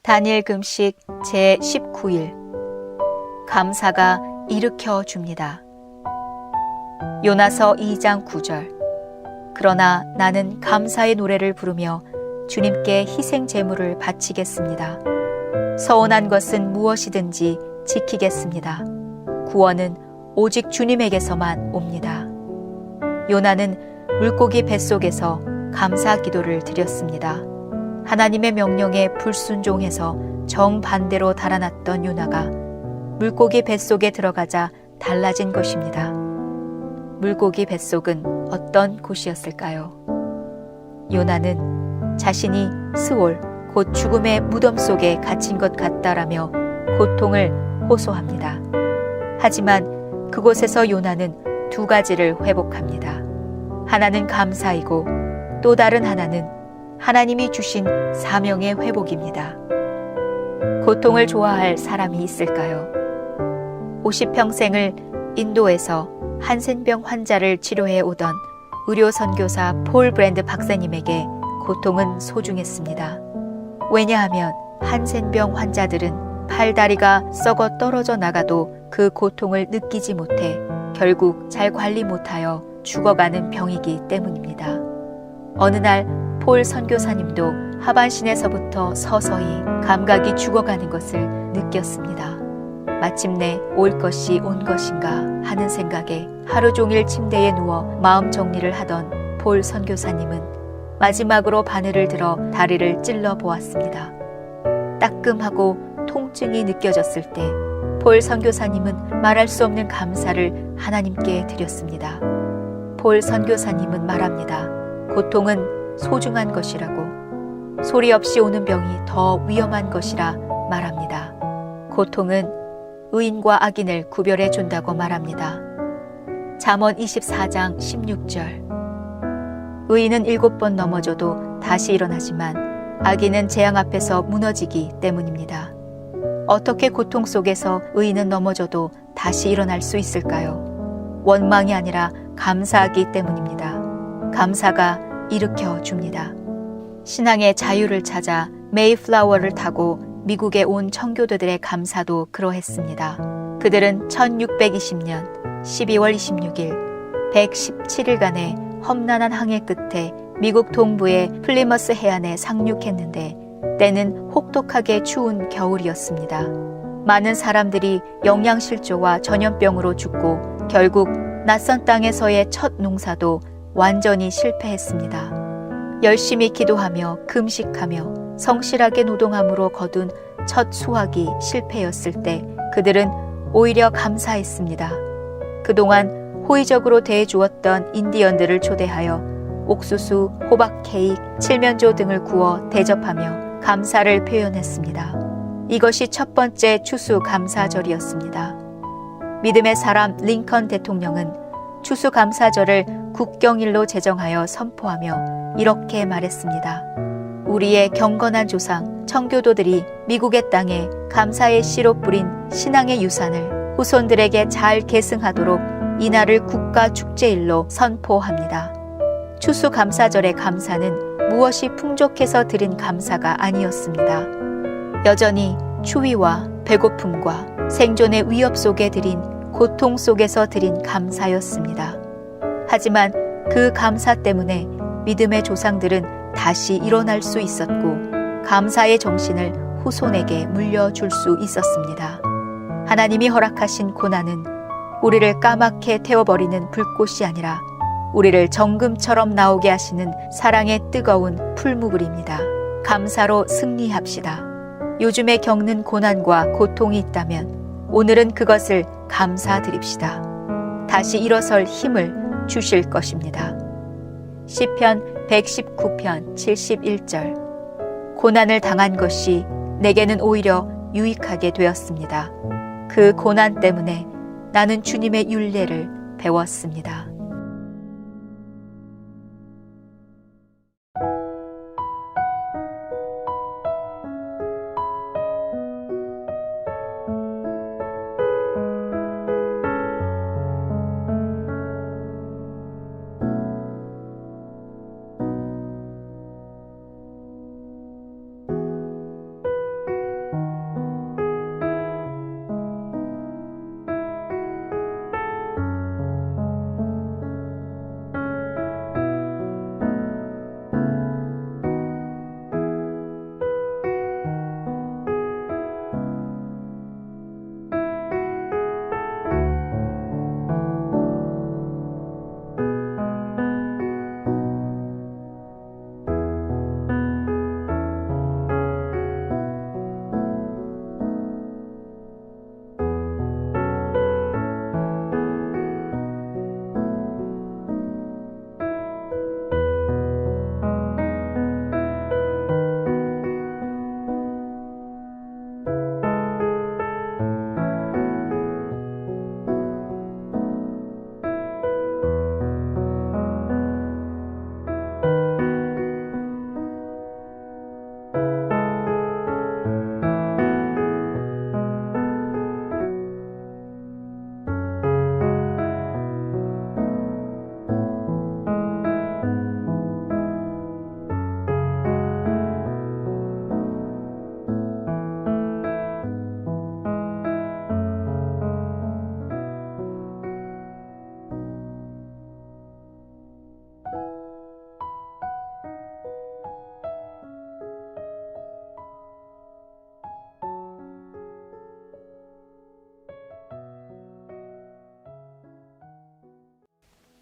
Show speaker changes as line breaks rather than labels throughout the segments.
다니엘 금식 제19일 감사가 일으켜 줍니다. 요나서 2장 9절. 그러나 나는 감사의 노래를 부르며 주님께 희생 제물을 바치겠습니다. 서원한 것은 무엇이든지 지키겠습니다. 구원은 오직 주님에게서만 옵니다. 요나는 물고기 뱃속에서 감사 기도를 드렸습니다. 하나님의 명령에 불순종해서 정반대로 달아났던 요나가 물고기 뱃속에 들어가자 달라진 것입니다. 물고기 뱃속은 어떤 곳이었을까요? 요나는 자신이 스올, 곧 죽음의 무덤 속에 갇힌 것 같다라며 고통을 호소합니다. 하지만 그곳에서 요나는 두 가지를 회복합니다. 하나는 감사이고 또 다른 하나는 하나님이 주신 사명의 회복입니다. 고통을 좋아할 사람이 있을까요? 50평생을 인도에서 한센병 환자를 치료해 오던 의료 선교사 폴 브랜드 박사님에게 고통은 소중했습니다. 왜냐하면 한센병 환자들은 팔다리가 썩어 떨어져 나가도 그 고통을 느끼지 못해 결국 잘 관리 못하여 죽어가는 병이기 때문입니다. 어느 날 폴 선교사님도 하반신에서부터 서서히 감각이 죽어가는 것을 느꼈습니다. 마침내 올 것이 온 것인가 하는 생각에 하루 종일 침대에 누워 마음 정리를 하던 폴 선교사님은 마지막으로 바늘을 들어 다리를 찔러 보았습니다. 따끔하고 통증이 느껴졌을 때 폴 선교사님은 말할 수 없는 감사를 하나님께 드렸습니다. 폴 선교사님은 말합니다. 고통은 소중한 것이라고, 소리 없이 오는 병이 더 위험한 것이라 말합니다. 고통은 의인과 악인을 구별해 준다고 말합니다. 잠언 24장 16절. 의인은 7번 넘어져도 다시 일어나지만 악인은 재앙 앞에서 무너지기 때문입니다. 어떻게 고통 속에서 의인은 넘어져도 다시 일어날 수 있을까요? 원망이 아니라 감사하기 때문입니다. 감사가 일으켜 줍니다. 신앙의 자유를 찾아 메이플라워를 타고 미국에 온 청교도들의 감사도 그러했습니다. 그들은 1620년 12월 26일 117일간의 험난한 항해 끝에 미국 동부의 플리머스 해안에 상륙했는데 때는 혹독하게 추운 겨울이었습니다. 많은 사람들이 영양실조와 전염병으로 죽고 결국 낯선 땅에서의 첫 농사도 완전히 실패했습니다. 열심히 기도하며 금식하며 성실하게 노동함으로 거둔 첫 수확이 실패였을 때 그들은 오히려 감사했습니다. 그동안 호의적으로 대해주었던 인디언들을 초대하여 옥수수, 호박 케이크, 칠면조 등을 구워 대접하며 감사를 표현했습니다. 이것이 첫 번째 추수감사절이었습니다. 믿음의 사람 링컨 대통령은 추수감사절을 국경일로 제정하여 선포하며 이렇게 말했습니다. 우리의 경건한 조상 청교도들이 미국의 땅에 감사의 씨로 뿌린 신앙의 유산을 후손들에게 잘 계승하도록 이날을 국가축제일로 선포합니다. 추수감사절의 감사는 무엇이 풍족해서 드린 감사가 아니었습니다. 여전히 추위와 배고픔과 생존의 위협 속에 드린 고통 속에서 드린 감사였습니다. 하지만 그 감사 때문에 믿음의 조상들은 다시 일어날 수 있었고 감사의 정신을 후손에게 물려줄 수 있었습니다. 하나님이 허락하신 고난은 우리를 까맣게 태워버리는 불꽃이 아니라 우리를 정금처럼 나오게 하시는 사랑의 뜨거운 풀무불입니다. 감사로 승리합시다. 요즘에 겪는 고난과 고통이 있다면 오늘은 그것을 감사드립시다. 다시 일어설 힘을 주실 것입니다. 시편 119편 71절. 고난을 당한 것이 내게는 오히려 유익하게 되었습니다. 그 고난 때문에 나는 주님의 율례를 배웠습니다.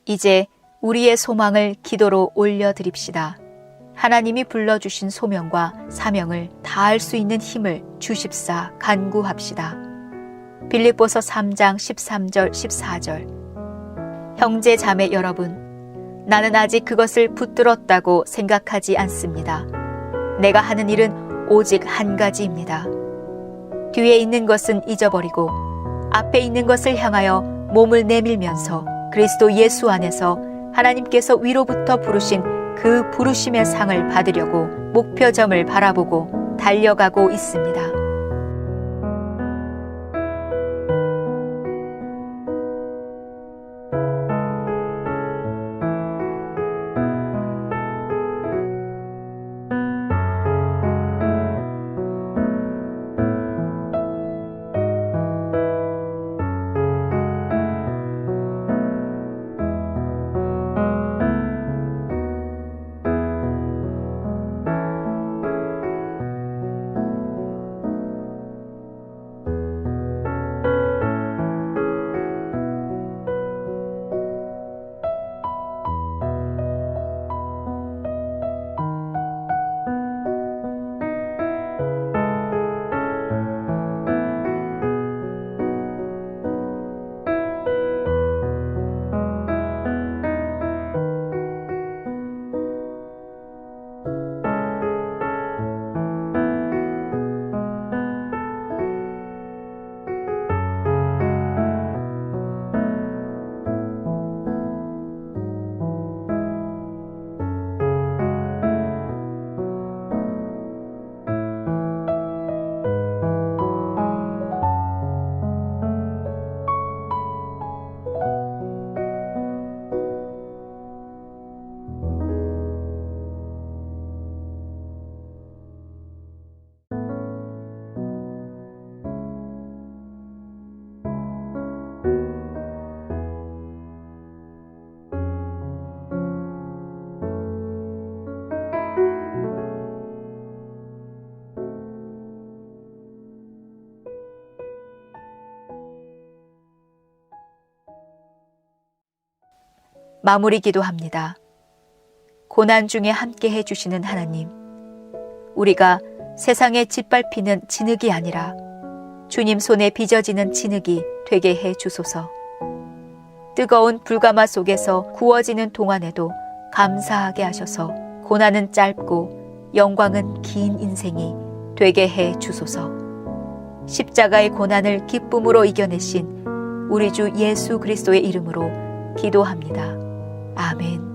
이제 우리의 소망을 기도로 올려드립시다. 하나님이 불러주신 소명과 사명을 다할 수 있는 힘을 주십사 간구합시다. 빌립보서 3장 13절 14절. 형제 자매 여러분, 나는 아직 그것을 붙들었다고 생각하지 않습니다. 내가 하는 일은 오직 한 가지입니다. 뒤에 있는 것은 잊어버리고 앞에 있는 것을 향하여 몸을 내밀면서 그리스도 예수 안에서 하나님께서 위로부터 부르신 그 부르심의 상을 받으려고 목표점을 바라보고 달려가고 있습니다. 마무리 기도합니다. 고난 중에 함께 해주시는 하나님, 우리가 세상에 짓밟히는 진흙이 아니라 주님 손에 빚어지는 진흙이 되게 해 주소서. 뜨거운 불가마 속에서 구워지는 동안에도 감사하게 하셔서 고난은 짧고 영광은 긴 인생이 되게 해 주소서. 십자가의 고난을 기쁨으로 이겨내신 우리 주 예수 그리스도의 이름으로 기도합니다. 아멘.